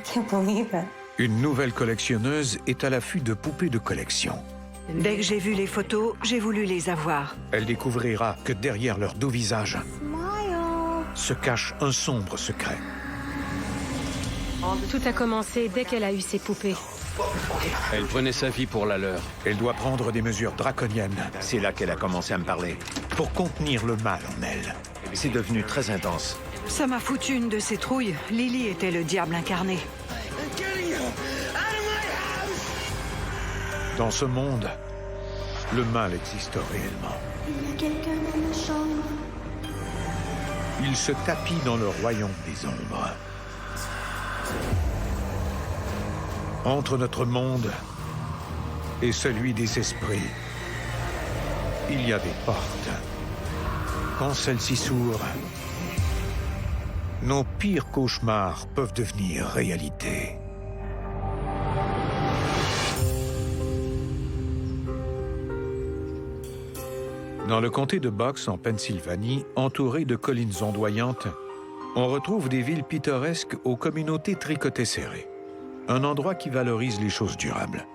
can't believe it. Une nouvelle collectionneuse est à l'affût de poupées de collection. Dès que j'ai vu les photos, j'ai voulu les avoir. Elle découvrira que derrière leur doux visage se cache un sombre secret. Tout a commencé dès qu'elle a eu ses poupées. Elle prenait sa vie pour la leur. Elle doit prendre des mesures draconiennes C'est là qu'elle a commencé à me parler. pour contenir le mal en elle. C'est devenu très intense. Ça m'a foutu une de ces trouilles. Lily était le diable incarné. Dans ce monde, le mal existe réellement. Il y a quelqu'un dans ma chambre. Il se tapit dans le royaume des ombres. Entre notre monde et celui des esprits, il y a des portes. Quand celles-ci s'ouvrent, nos pires cauchemars peuvent devenir réalité. Dans le comté de Bucks, en Pennsylvanie, entouré de collines ondoyantes, on retrouve des villes pittoresques aux communautés tricotées serrées. Un endroit qui valorise les choses durables.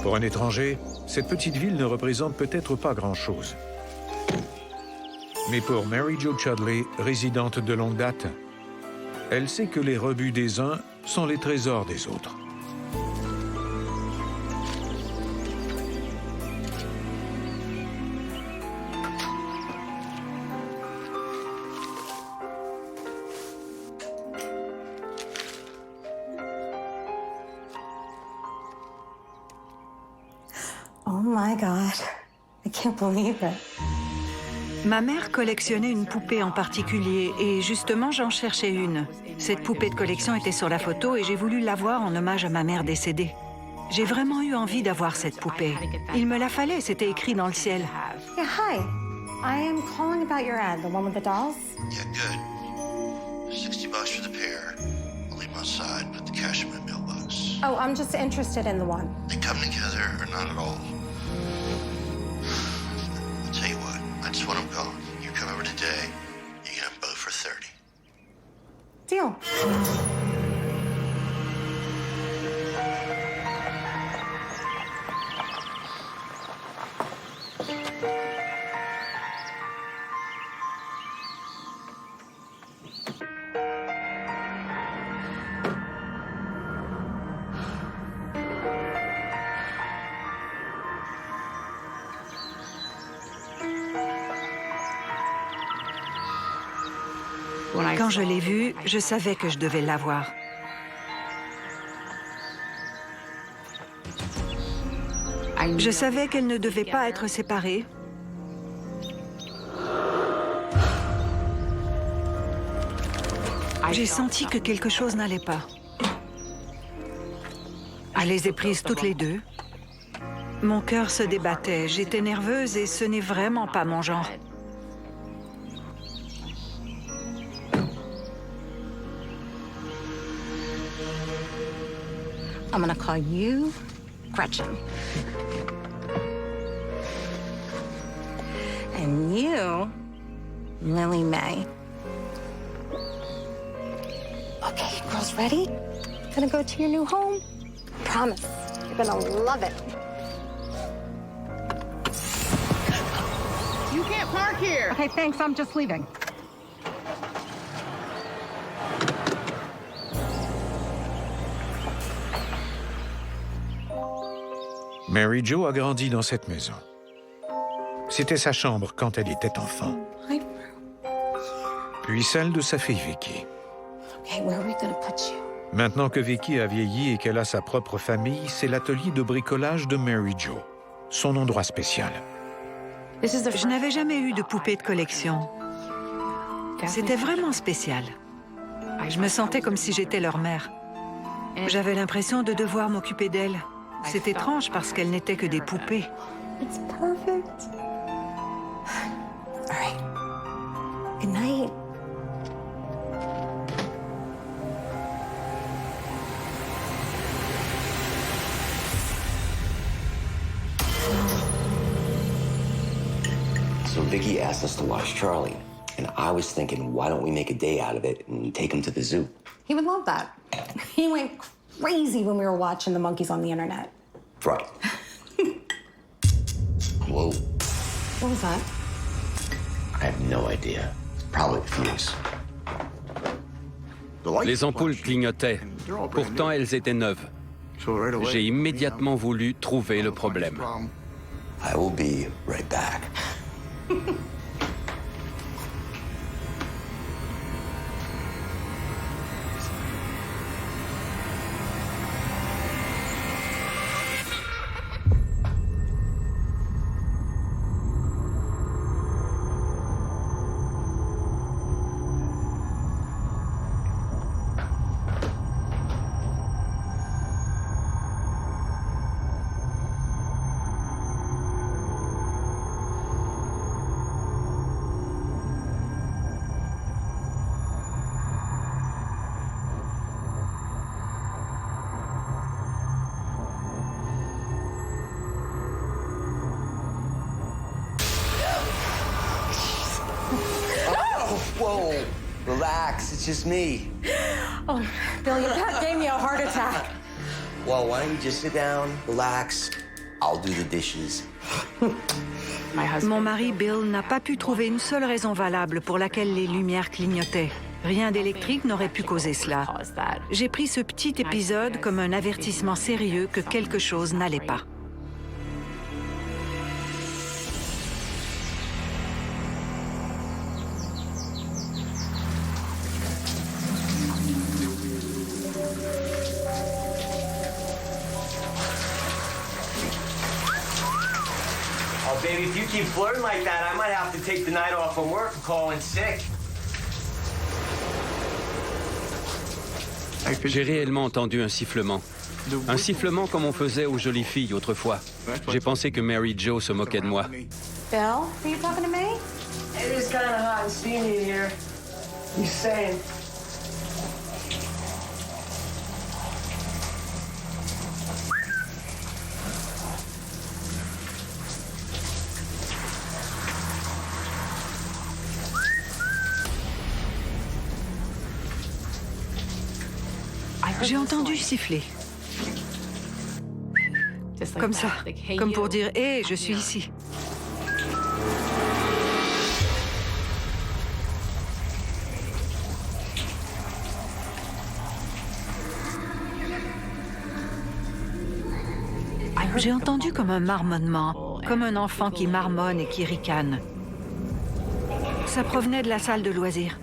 Pour un étranger, cette petite ville ne représente peut-être pas grand-chose. Mais pour Mary Jo Chudley, résidente de longue date, elle sait que les rebuts des uns sont les trésors des autres. Oh my God. I can't believe it. Ma mère collectionnait une poupée en particulier et justement j'en cherchais une. Cette poupée de collection était sur la photo et j'ai voulu l'avoir en hommage à ma mère décédée. J'ai vraiment eu envie d'avoir cette poupée. Il me la fallait, c'était écrit dans le ciel. Yeah, hi. I am calling about your ad, the one with the dolls. Yeah, good. $60 for the pair. I'll leave them outside, put the cash in my mailbox. Oh, I'm just interested in the one. They come together or not at all. I'll tell you what, I just want them gone. You come over today, you get them both for 30. Deal. Quand je l'ai vue, je savais que je devais l'avoir. Je savais qu'elle ne devait pas être séparée. J'ai senti que quelque chose n'allait pas. Je les ai prises toutes les deux. Mon cœur se débattait. J'étais nerveuse et ce n'est vraiment pas mon genre. I'm gonna call you Gretchen. And you, Lily May. Okay, girls, ready? Gonna go to your new home? Promise, you're gonna love it. You can't park here. Okay, thanks. I'm just leaving. Mary Jo a grandi dans cette maison. C'était sa chambre quand elle était enfant. Puis celle de sa fille Vicky. Okay, where are we gonna put you? Maintenant que Vicky a vieilli et qu'elle a sa propre famille, c'est l'atelier de bricolage de Mary Jo, son endroit spécial. Je n'avais jamais eu de poupée de collection. C'était vraiment spécial. Je me sentais comme si j'étais leur mère. J'avais l'impression de devoir m'occuper d'elles. C'est étrange parce qu'elles n'étaient que des poupées. It's perfect. All right. Good night. So Vicky asked us to watch Charlie, and I was thinking, why don't we make a day out of it and take him to the zoo? He would love that. He went crazy when we were watching the monkeys on the internet. Right. Whoa. What was that? I have no idea. Probably the fuse. Les ampoules clignotaient. Pourtant, elles étaient neuves. J'ai immédiatement voulu trouver le problème. I will be right back. Whoa, relax, it's just me. Oh, Bill, your pet gave me a heart attack. Well, why don't you just sit down, relax, I'll do the dishes. Mon mari Bill n'a pas pu trouver une seule raison valable pour laquelle les lumières clignotaient. Rien d'électrique n'aurait pu causer cela. J'ai pris ce petit épisode comme un avertissement sérieux que quelque chose n'allait pas. Oh, baby, if you keep flirting like that, I might have to take the night off from work and call in sick. J'ai réellement entendu un sifflement. Un sifflement comme on faisait aux jolies filles autrefois. J'ai pensé que Mary Jo se moquait de moi. Bill, are you talking to me? It is kind of hot and steamy in here. You saying? J'ai entendu siffler. Comme ça, comme pour dire « Hé, je suis ici ». J'ai entendu comme un marmonnement, comme un enfant qui marmonne et qui ricane. Ça provenait de la salle de loisirs.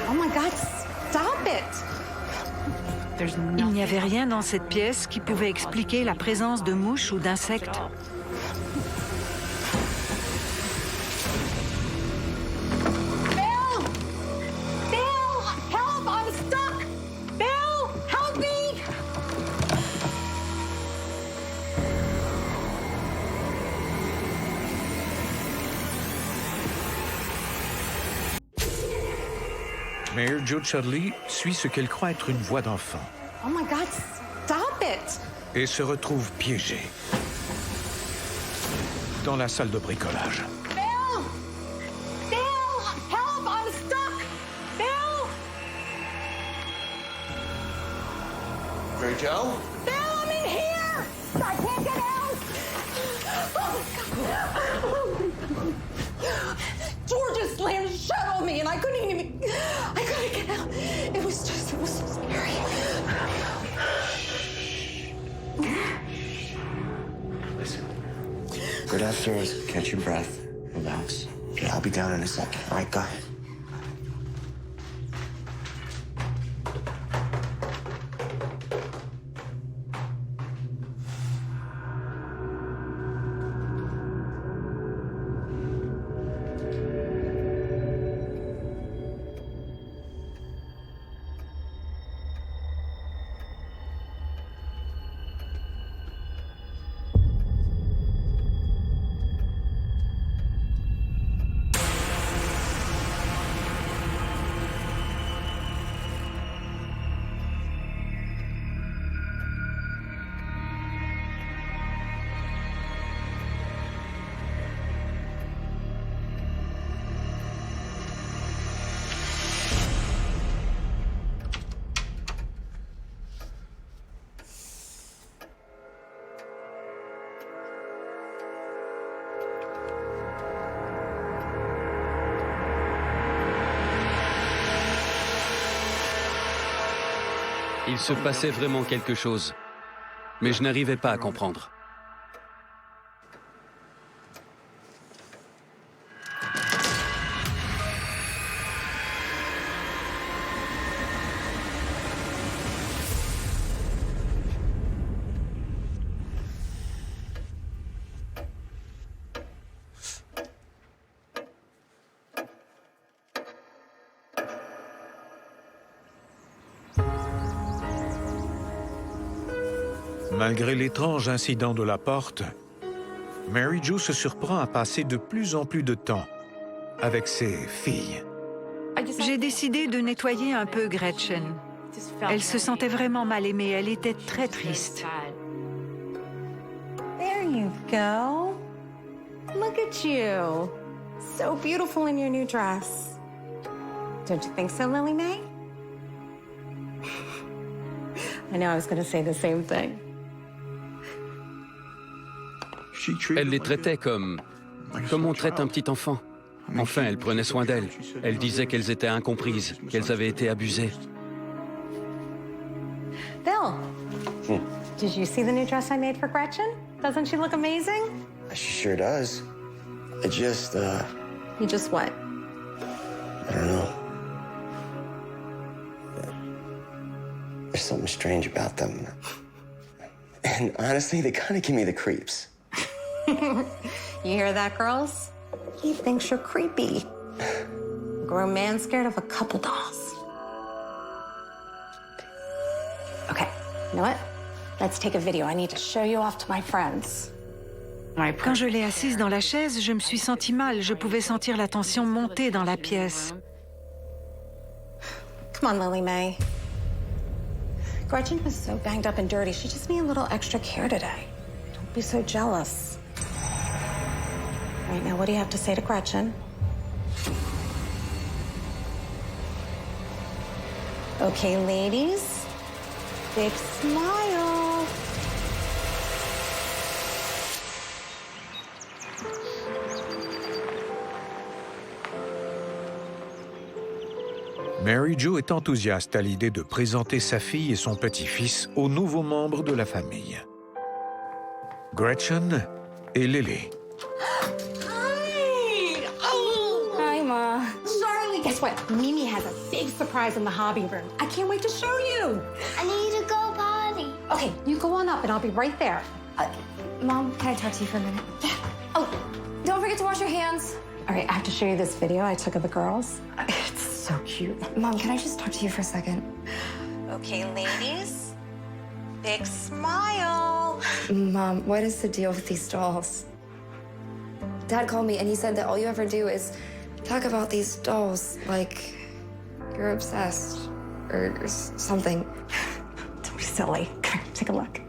Oh my God, stop it! Il n'y avait rien dans cette pièce qui pouvait expliquer la présence de mouches ou d'insectes. Bill! Bill! Help! I'm stuck! Bill! Help me! Mayor Jo Chudley suit ce qu'elle croit être une voix d'enfant Oh my God, stop it! et se retrouve piégée dans la salle de bricolage. Bill! Bill! Help! I'm stuck! Bill! Mary Jo? Bill, I'm in here! I can't get out! Oh, God. Georgia slammed shut on me and I couldn't get out. It was so scary. Listen. Go downstairs, catch your breath, relax. Okay, I'll be down in a second. All right, go ahead. Il se passait vraiment quelque chose. Mais je n'arrivais pas à comprendre. Malgré l'étrange incident de la porte, Mary Jo se surprend à passer de plus en plus de temps avec ses filles. J'ai décidé de nettoyer un peu Gretchen. Elle se sentait vraiment mal aimée, elle était très triste. There you go. Look at you. So beautiful in your new dress. Don't you think so, Lily Mae? I know I was going to say the same thing. Elle les traitait comme on traite un petit enfant. Enfin, elle prenait soin d'elles. Elle disait qu'elles étaient incomprises, qu'elles avaient été abusées. Bill, did you see the new dress I made for Gretchen? Doesn't she look amazing? She sure does. I just, You just what? I don't know. There's something strange about them. And honestly, they kind of give me the creeps. You hear that, girls? He thinks you're creepy. A grown man scared of a couple dolls. Okay, you know what? Let's take a video. I need to show you off to my friends. Quand je l'ai assise dans la chaise, je me suis sentie mal. Je pouvais sentir la tension monter dans la pièce. Come on, Lily Mae. Gretchen was so banged up and dirty. She just needed a little extra care today. Don't be so jealous. All right, now what do you have to say to Gretchen? Okay, ladies. Big smile. Mary Jo est enthousiaste à l'idée de présenter sa fille et son petit-fils aux nouveaux membres de la famille. Gretchen et Lily. Hi! Oh! Hi, Ma. Charlie, guess what? Mimi has a big surprise in the hobby room. I can't wait to show you. I need to go potty. Okay, you go on up and I'll be right there. Mom, can I talk to you for a minute? Yeah. Oh, Don't forget to wash your hands. all right, I have to show you this video I took of the girls. It's so cute. Mom, can I just talk to you for a second? Okay, ladies. Big smile. Mom, what is the deal with these dolls? Dad called me and he said that all you ever do is talk about these dolls like you're obsessed or something. Don't be silly. Come here, take a look.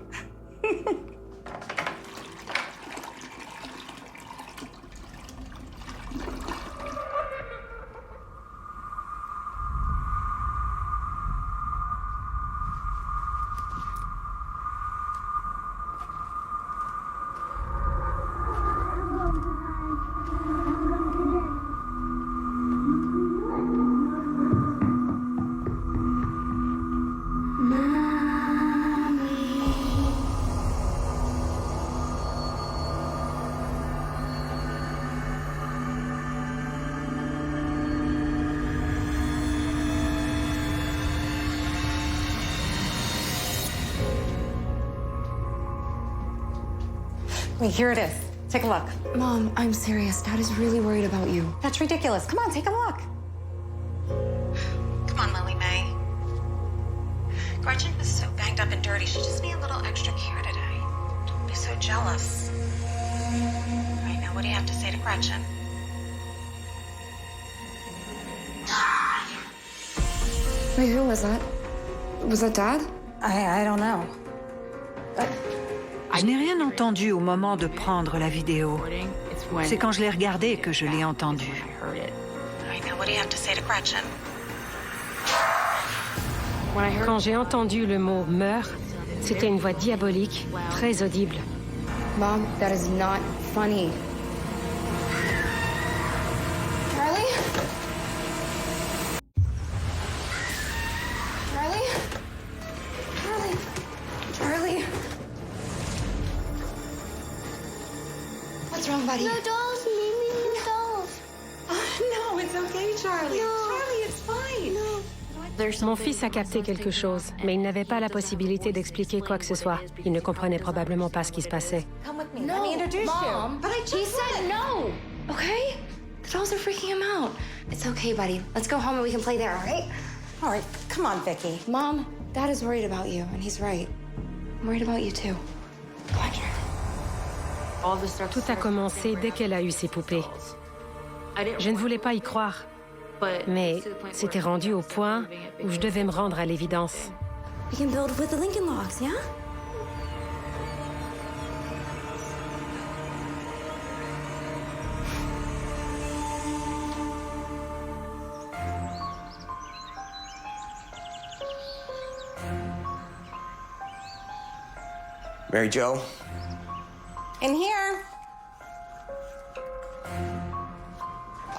Wait, here it is. Take a look. Mom, I'm serious. Dad is really worried about you. That's ridiculous. Come on, take a look. Come on, Lily Mae. Gretchen was so banged up and dirty. She just needed a little extra care today. Don't be so jealous. All right, now what do you have to say to Gretchen? Wait, who was that? Was that Dad? I don't know. Je n'ai rien entendu au moment de prendre la vidéo. C'est quand je l'ai regardée que je l'ai entendue. All right, now what do you have to say to Gretchen? Quand j'ai entendu le mot « meurt », c'était une voix diabolique, très audible. Mom, that is not funny. Charlie? Charlie? What's wrong, buddy? No dolls, Mimi, no dolls. No, it's okay, Charlie. Charlie, it's fine. Mon fils a capté quelque chose, mais il n'avait pas la possibilité d'expliquer quoi que ce soit. Il ne comprenait probablement pas ce qui se passait. Come with me. No, Let me introduce Mom. you. But I He said no. Okay? The dolls are freaking him out. It's okay, buddy. Let's go home and we can play there, all right? All right, come on, Vicky. Mom, Dad is worried about you, and he's right. I'm worried about you too. Come on, Charlie. Tout a commencé dès qu'elle a eu ses poupées. Je ne voulais pas y croire, mais c'était rendu au point où je devais me rendre à l'évidence. We can build with the Lincoln Logs, yeah? Mary Jo? In here.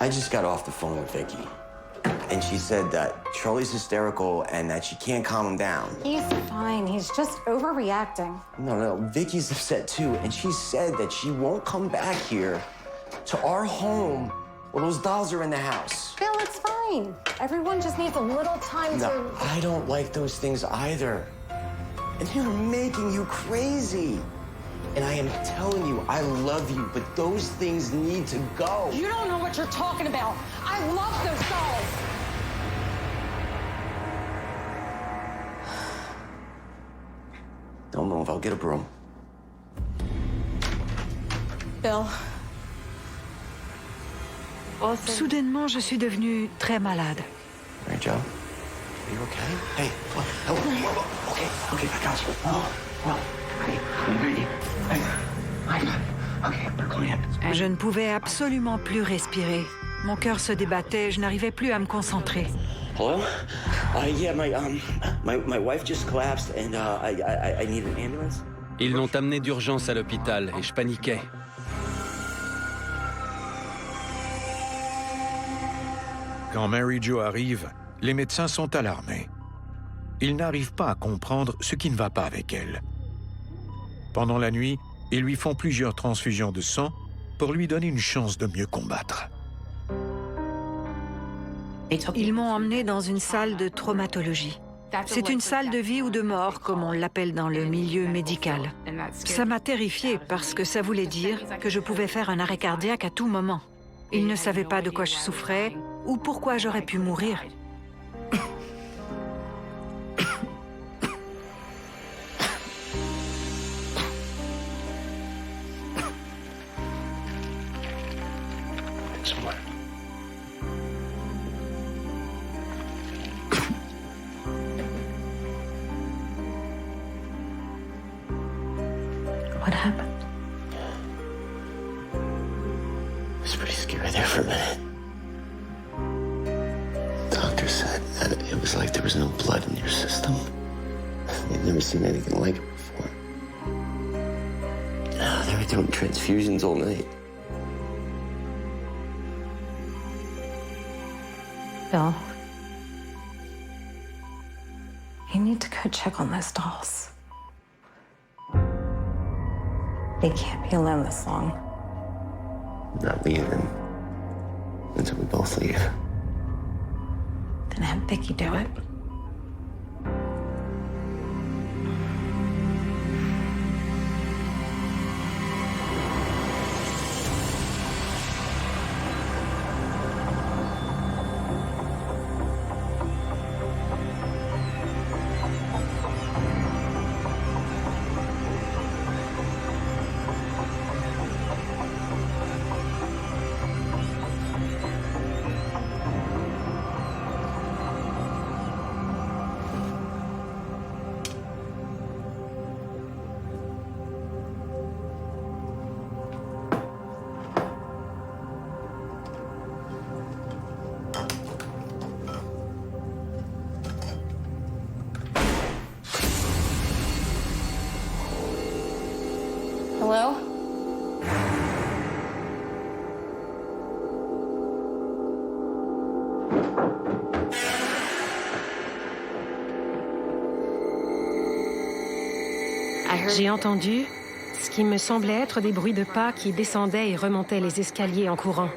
I just got off the phone with Vicky. And she said that Charlie's hysterical and that she can't calm him down. He's fine. He's just overreacting. No, Vicky's upset too. And she said that she won't come back here to our home while those dolls are in the house. Bill, it's fine. Everyone just needs a little time No, to... I don't like those things either. And they're making you crazy. And I am telling you, I love you, but those things need to go. You don't know what you're talking about. I love those dolls. Don't move, I'll get a broom. Bill. Soudainement, je suis devenue très malade. Mary Jo, are you okay? Hey, whoa. Okay, I got you. Je ne pouvais absolument plus respirer. Mon cœur se débattait, je n'arrivais plus à me concentrer. Hello? Yeah, my wife just collapsed and I need an ambulance. Ils l'ont amené d'urgence à l'hôpital et je paniquais. Quand Mary Jo arrive, les médecins sont alarmés. Ils n'arrivent pas à comprendre ce qui ne va pas avec elle. Pendant la nuit, ils lui font plusieurs transfusions de sang pour lui donner une chance de mieux combattre. Ils m'ont emmenée dans une salle de traumatologie. C'est une salle de vie ou de mort, comme on l'appelle dans le milieu médical. Ça m'a terrifiée parce que ça voulait dire que je pouvais faire un arrêt cardiaque à tout moment. Ils ne savaient pas de quoi je souffrais ou pourquoi j'aurais pu mourir. What happened? It was pretty scary there for a minute. Doctor said that it was like there was no blood in your system. They'd never seen anything like it before. They were doing transfusions all night. Bill. You need to go check on those dolls. They can't be alone this long. Not leaving until we both leave. Then have Vicky do it. Hello? J'ai entendu, ce qui me semblait être des bruits de pas qui descendaient et remontaient les escaliers en courant.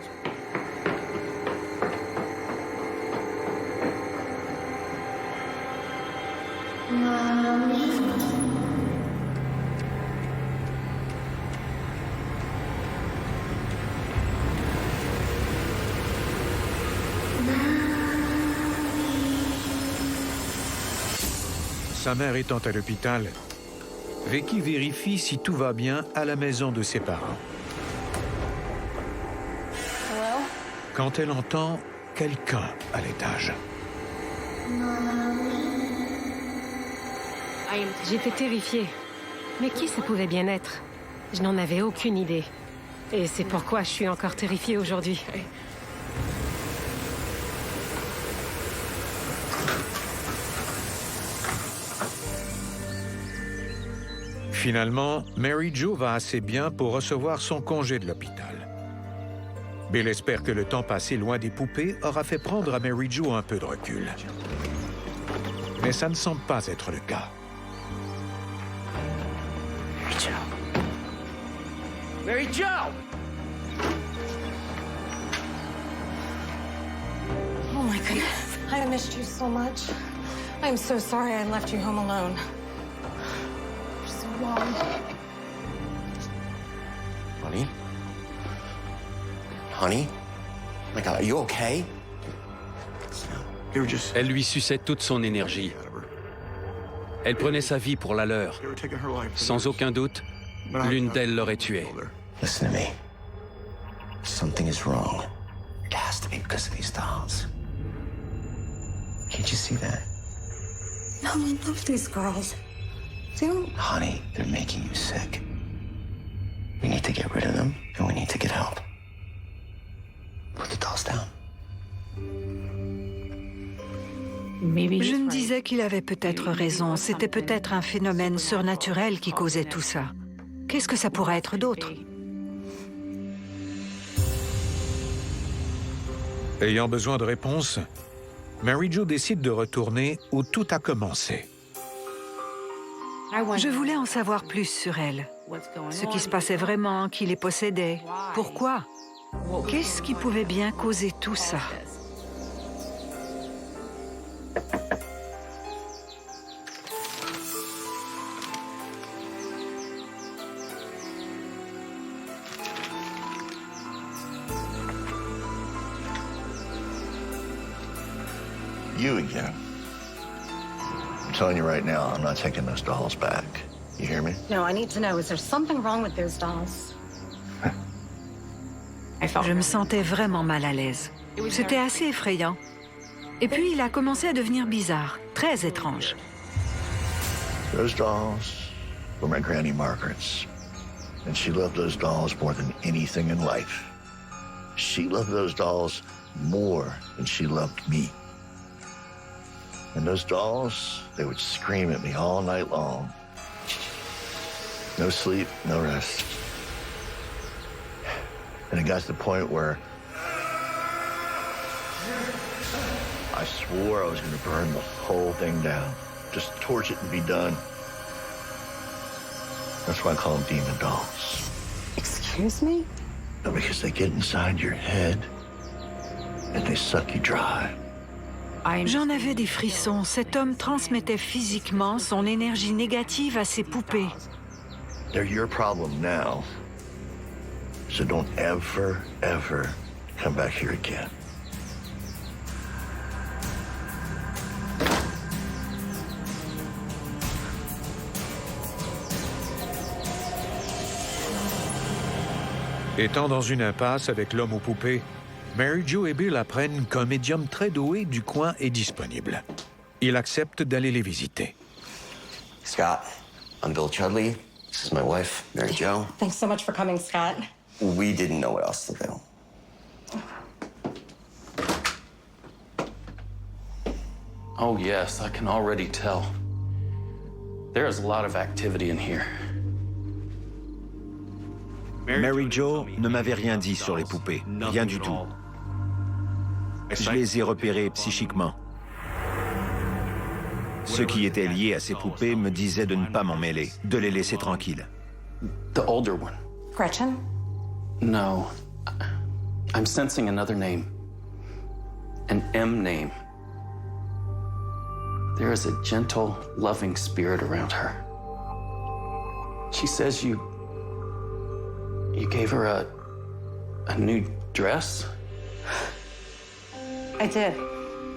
Sa mère étant à l'hôpital, Vicky vérifie si tout va bien à la maison de ses parents. Quand elle entend quelqu'un à l'étage. J'étais terrifiée. Mais qui ça pouvait bien être? Je n'en avais aucune idée. Et c'est pourquoi je suis encore terrifiée aujourd'hui. Finalement, Mary Jo va assez bien pour recevoir son congé de l'hôpital. Bill espère que le temps passé loin des poupées aura fait prendre à Mary Jo un peu de recul. Mais ça ne semble pas être le cas. Mary Jo! Oh my goodness. I missed you so much. I'm so sorry I left you home alone. You're so long. Honey? Honey? My God, are you okay? Elle lui suçait toute son énergie. Elle prenait sa vie pour la leur. Sans aucun doute, l'une d'elles l'aurait tuée. Listen to me. Something is wrong. It has to be because of these dolls. Can't you see that? No, I love these girls. Don't. Honey, they're making you sick. We need to get rid of them, and we need to get help. Put the dolls down. Je me disais qu'il avait peut-être raison. C'était peut-être un phénomène surnaturel qui causait tout ça. Qu'est-ce que ça pourrait être d'autre? Ayant besoin de réponses, Mary Jo décide de retourner où tout a commencé. Je voulais en savoir plus sur elle. Ce qui se passait vraiment, qui les possédait. Pourquoi? Qu'est-ce qui pouvait bien causer tout ça? You again. I'm telling you right now, I'm not taking those dolls back. You hear me? No, I need to know, is there something wrong with those dolls? Je me sentais vraiment mal à l'aise. C'était assez effrayant. Et puis, il a commencé à devenir bizarre, très étrange. Those dolls were my Granny Margaret's. And she loved those dolls more than anything in life. She loved those dolls more than she loved me. And those dolls, they would scream at me all night long. No sleep, no rest. And it got to the point where I swore I was going to burn the whole thing down. Just torch it and be done. That's why I call them demon dolls. Excuse me? No, because they get inside your head and they suck you dry. J'en avais des frissons. Cet homme transmettait physiquement son énergie négative à ses poupées. They're your problem now. So don't ever, ever come back here again. Étant dans une impasse avec l'homme aux poupées, Mary Jo et Bill apprennent qu'un médium très doué du coin est disponible. Il accepte d'aller les visiter. Scott, I'm Bill Chudley. This is my wife, Mary Jo. Thanks so much for coming, Scott. We didn't know what else to do. Oh, yes, I can already tell. There is a lot of activity in here. Mary Jo ne m'avait rien dit sur les poupées, rien du tout. Je les ai repérées psychiquement. Ceux qui étaient liés à ces poupées me disaient de ne pas m'en mêler, de les laisser tranquilles. The older one. Gretchen? No. I'm sensing another name. An M name. There is a gentle, loving spirit around her. She says you gave her a new dress? I did.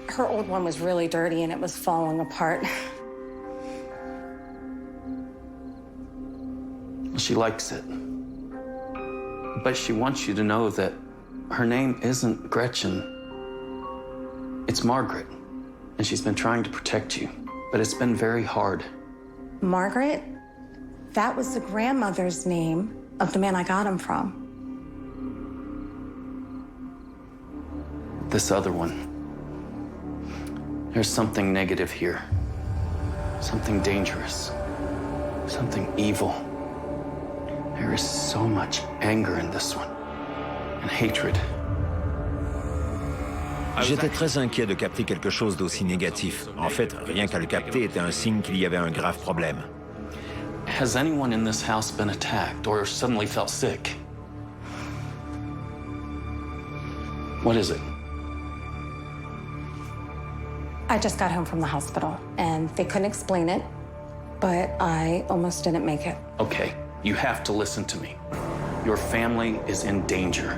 Her old one was really dirty and it was falling apart. She likes it. But she wants you to know that her name isn't Gretchen. It's Margaret. And she's been trying to protect you. But it's been very hard. Margaret? That was the grandmother's name of the man I got him from. This other one. There's something negative here. Something dangerous. Something evil. There is so much anger in this one. And hatred. J'étais très inquiet de capter quelque chose d'aussi négatif. En fait, rien qu'à le capter était un signe qu'il y avait un grave problème. Has anyone in this house been attacked or suddenly felt sick? What is it? I just got home from the hospital, and they couldn't explain it, but I almost didn't make it. Okay, you have to listen to me. Your family is in danger,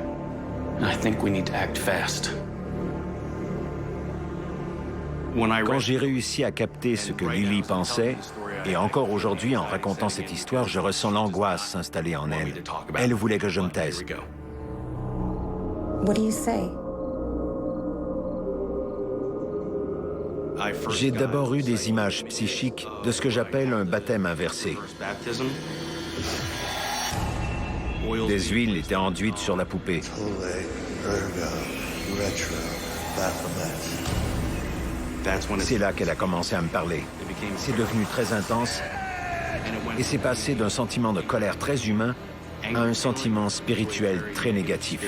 and I think we need to act fast. Quand j'ai réussi à capter ce que Lily pensait, et encore aujourd'hui, en racontant cette histoire, je ressens l'angoisse s'installer en elle. Elle voulait que je me taise. What do you say? J'ai d'abord eu des images psychiques de ce que j'appelle un baptême inversé. Des huiles étaient enduites sur la poupée. C'est là qu'elle a commencé à me parler. C'est devenu très intense et c'est passé d'un sentiment de colère très humain à un sentiment spirituel très négatif.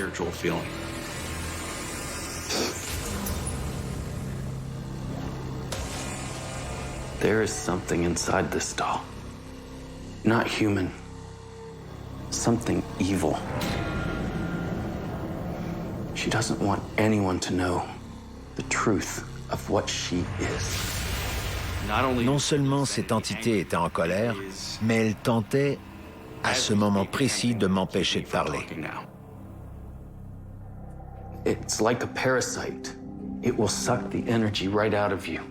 There is something inside this doll. Not human. Something evil. She doesn't want anyone to know the truth of what she is. Non seulement cette entité était en colère, mais elle tentait, à ce moment précis, de m'empêcher de parler. It's like a parasite. It will suck the energy right out of you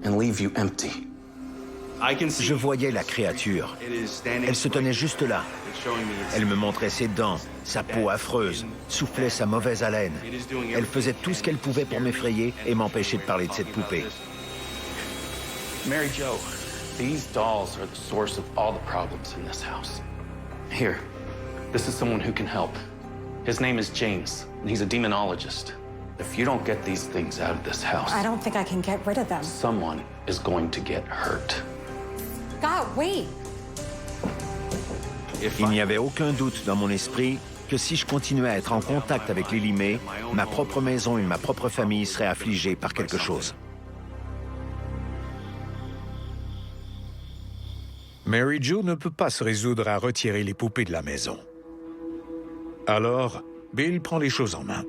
and leave you empty. Je voyais la créature. Elle se tenait juste là. Elle me montrait ses dents, sa peau affreuse, soufflait sa mauvaise haleine. Elle faisait tout ce qu'elle pouvait pour m'effrayer et m'empêcher de parler de cette poupée. Mary Jo, these dolls are the source of all the problems in this house. Here, this is someone who can help. His name is James, and he's a demonologist. If you don't get these things out of this house... I don't think I can get rid of them. Someone is going to get hurt. God, wait! Il n'y avait aucun doute dans mon esprit que si je continuais à être en contact avec Lily May, ma propre maison et ma propre famille seraient affligées par quelque chose. Mary Jo ne peut pas se résoudre à retirer les poupées de la maison. Alors, Bill prend les choses en main.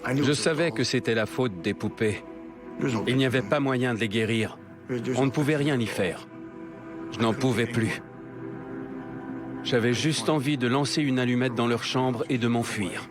Je savais que c'était la faute des poupées. Il n'y avait pas moyen de les guérir. On ne pouvait rien y faire. Je n'en pouvais plus. J'avais juste envie de lancer une allumette dans leur chambre et de m'enfuir.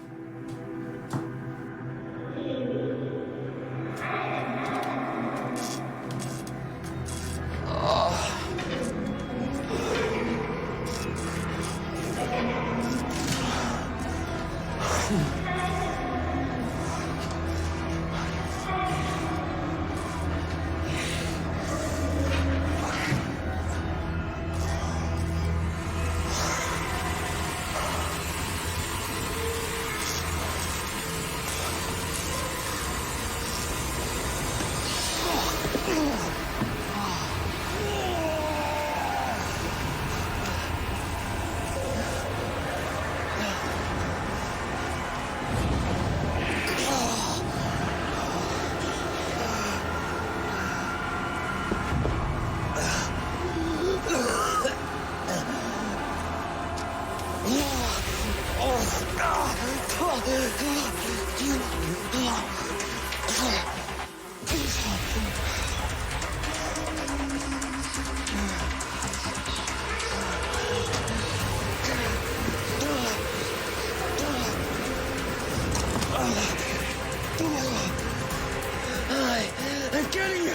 I'm getting you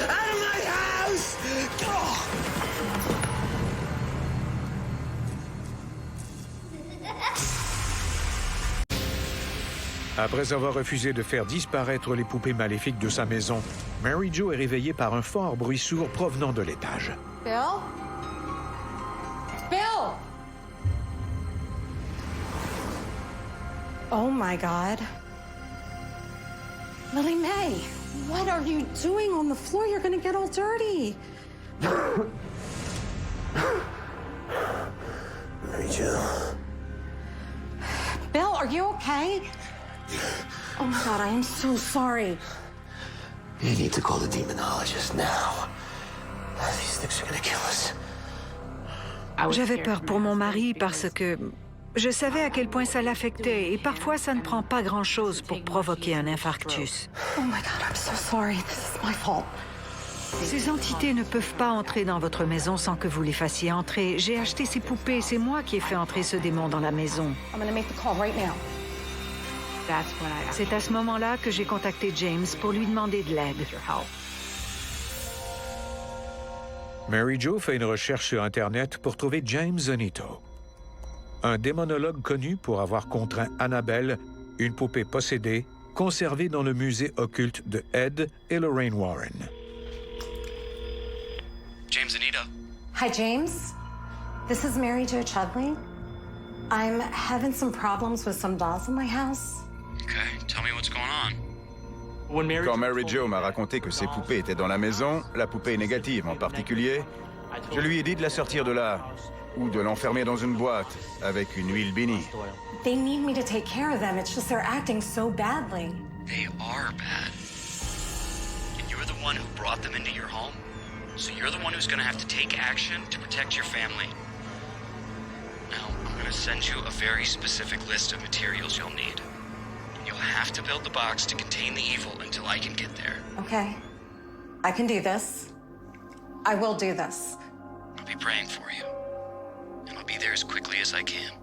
out of my house! Après avoir refusé de faire disparaître les poupées maléfiques de sa maison, Mary Jo est réveillée par un fort bruit sourd provenant de l'étage. Bill? Bill! Oh my God. Lily May, what are you doing on the floor? You're gonna get all dirty. Mary Jo. Bill, are you okay? Oh my God, I am so sorry. You need to call the demonologist now. These things are gonna kill us. J'avais peur pour mon mari parce que je savais à quel point ça l'affectait et parfois ça ne prend pas grand-chose pour provoquer un infarctus. Oh my God, I'm so sorry. This is my fault. Ces entités ne peuvent pas entrer dans votre maison sans que vous les fassiez entrer. J'ai acheté ces poupées, c'est moi qui ai fait entrer ce démon dans la maison. I'm gonna make the call right now. C'est à ce moment-là que j'ai contacté James pour lui demander de l'aide. Mary Jo fait une recherche sur Internet pour trouver James Zanito, un démonologue connu pour avoir contraint Annabelle, une poupée possédée, conservée dans le musée occulte de Ed et Lorraine Warren. James Zanito. Hi, James. This is Mary Jo Chudley. I'm having some problems with some dolls in my house. Okay, tell me what's going on. Quand Mary Jo m'a raconté que ses poupées étaient dans la maison, la poupée négative en particulier, je lui ai dit de la sortir de là, ou de l'enfermer dans une boîte avec une huile bénie. They need me to take care of them. It's just they're acting so badly. They are bad. And you're the one who brought them into your home? So you're the one who's gonna have to take action to protect your family. Now, I'm gonna send you a very specific list of materials you'll need. You'll have to build the box to contain the evil until I can get there. Okay. I can do this. I will do this. I'll be praying for you. And I'll be there as quickly as I can.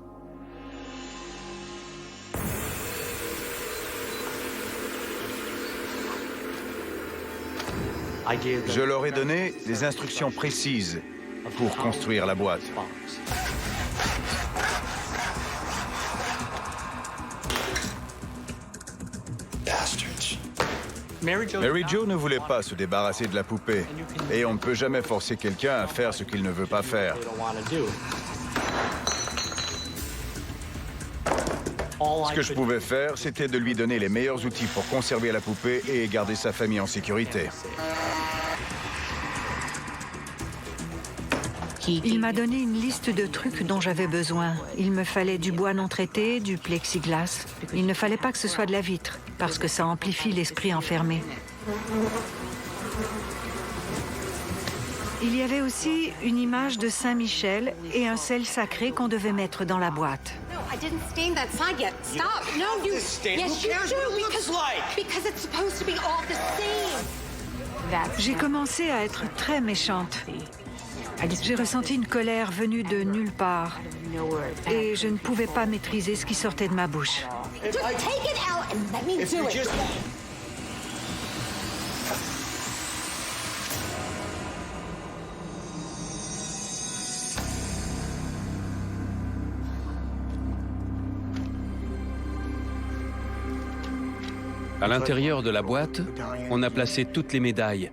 Je leur ai donné des instructions précises pour construire la boîte. Mary Jo ne voulait pas se débarrasser de la poupée, et on ne peut jamais forcer quelqu'un à faire ce qu'il ne veut pas faire. Ce que je pouvais faire, c'était de lui donner les meilleurs outils pour conserver la poupée et garder sa famille en sécurité. Il m'a donné une liste de trucs dont j'avais besoin. Il me fallait du bois non traité, du plexiglas. Il ne fallait pas que ce soit de la vitre, parce que ça amplifie l'esprit enfermé. Il y avait aussi une image de Saint-Michel et un sel sacré qu'on devait mettre dans la boîte. No, I didn't stain that side yet. Stop. No, you. Yes, you do because it's supposed to be all the same. J'ai commencé à être très méchante. J'ai ressenti une colère venue de nulle part. Et je ne pouvais pas maîtriser ce qui sortait de ma bouche. Just take it out and let me do it. À l'intérieur de la boîte, on a placé toutes les médailles,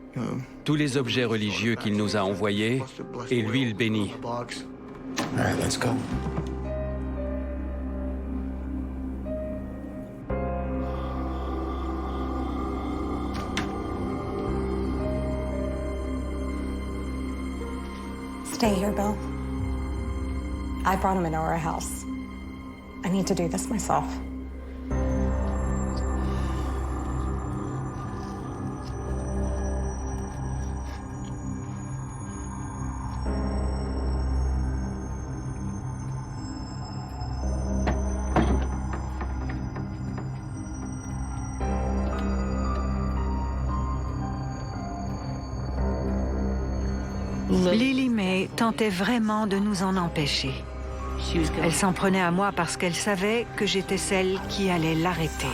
tous les objets religieux qu'il nous a envoyés et l'huile bénie. All right, let's go. Stay here, Bill. I brought him into our house. I need to do this myself. Lily May tentait vraiment de nous en empêcher. Elle s'en prenait à moi parce qu'elle savait que j'étais celle qui allait l'arrêter.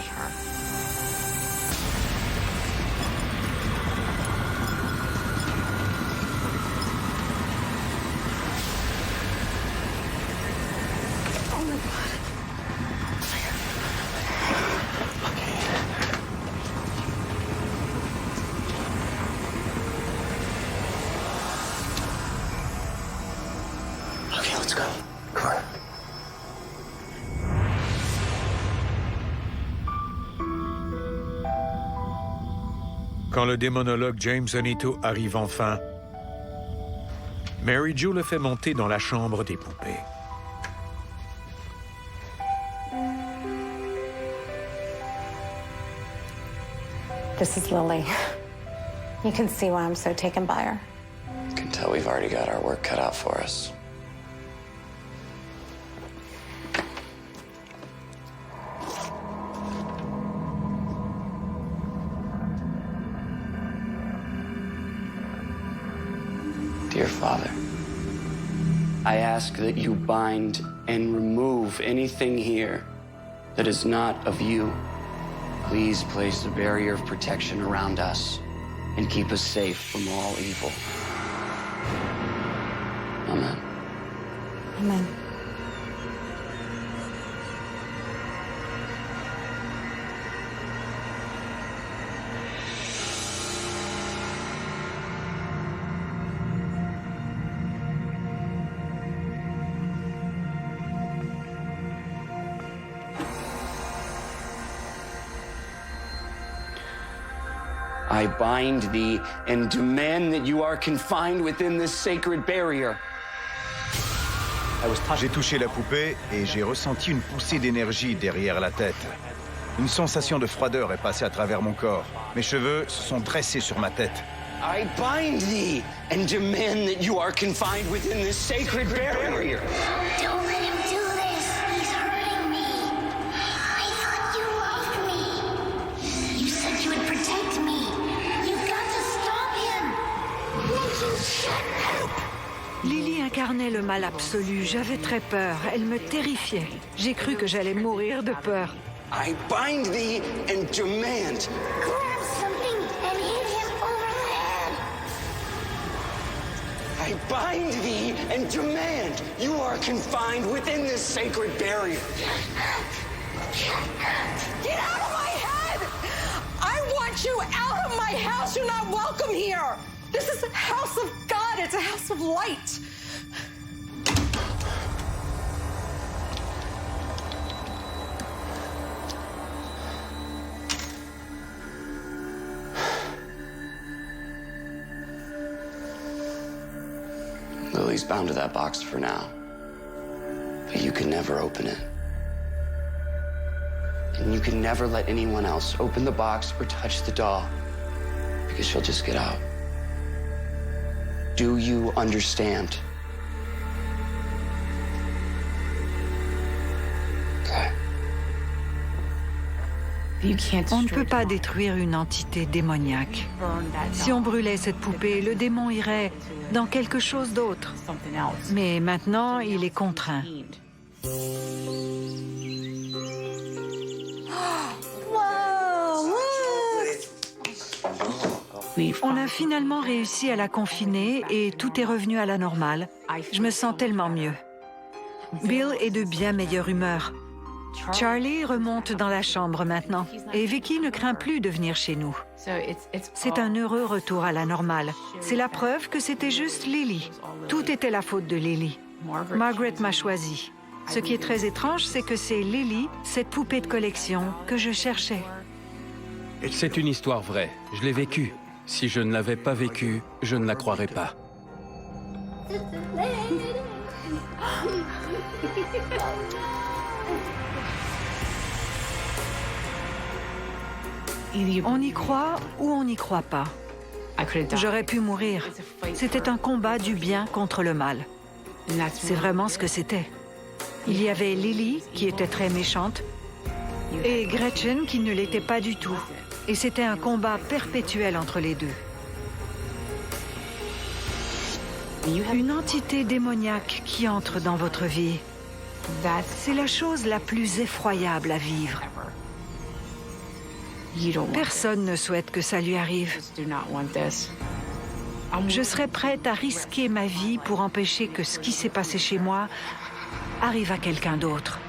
Okay, let's go. Come on. Quand le démonologue James Anito arrive enfin, Mary Jo le fait monter dans la chambre des poupées. This is Lily. You can see why I'm so taken by her. You can tell we've already got our work cut out for us. Dear Father, I ask that you bind and remove anything here that is not of you. Please place a barrier of protection around us and keep us safe from all evil. Amen. Amen. I bind thee and demand that you are confined within this sacred barrier. J'ai touché la poupée et j'ai ressenti une poussée d'énergie derrière la tête. Une sensation de froideur est passée à travers mon corps. Mes cheveux se sont dressés sur ma tête. I bind thee and demand that you are confined within this sacred barrier. Don't let him do this. He's hurting me. I thought you loved me. You said you would protect me. You've got to stop him. Won't you shut up? Lily incarnait le mal absolu. J'avais très peur. Elle me terrifiait. J'ai cru que j'allais mourir de peur. I bind thee and demand. Grab something and hit him over the head. I bind thee and demand. You are confined within this sacred barrier. Get out of my head! I want you out of my house. You're not welcome here. This is a house of God. It's a house of light. Lily's bound to that box for now. But you can never open it. And you can never let anyone else open the box or touch the doll, because she'll just get out. Do you understand? Okay. On ne peut pas détruire une entité démoniaque. Si on brûlait cette poupée, le démon irait dans quelque chose d'autre. Mais maintenant, il est contraint. On a finalement réussi à la confiner et tout est revenu à la normale. Je me sens tellement mieux. Bill est de bien meilleure humeur. Charlie remonte dans la chambre maintenant et Vicky ne craint plus de venir chez nous. C'est un heureux retour à la normale. C'est la preuve que c'était juste Lily. Tout était la faute de Lily. Margaret m'a choisi. Ce qui est très étrange, c'est que c'est Lily, cette poupée de collection, que je cherchais. C'est une histoire vraie. Je l'ai vécue. Si je ne l'avais pas vécue, je ne la croirais pas. On y croit ou on n'y croit pas. J'aurais pu mourir. C'était un combat du bien contre le mal. C'est vraiment ce que c'était. Il y avait Lily, qui était très méchante, et Gretchen, qui ne l'était pas du tout. Et c'était un combat perpétuel entre les deux. Une entité démoniaque qui entre dans votre vie. C'est la chose la plus effroyable à vivre. Personne ne souhaite que ça lui arrive. Je serais prête à risquer ma vie pour empêcher que ce qui s'est passé chez moi arrive à quelqu'un d'autre.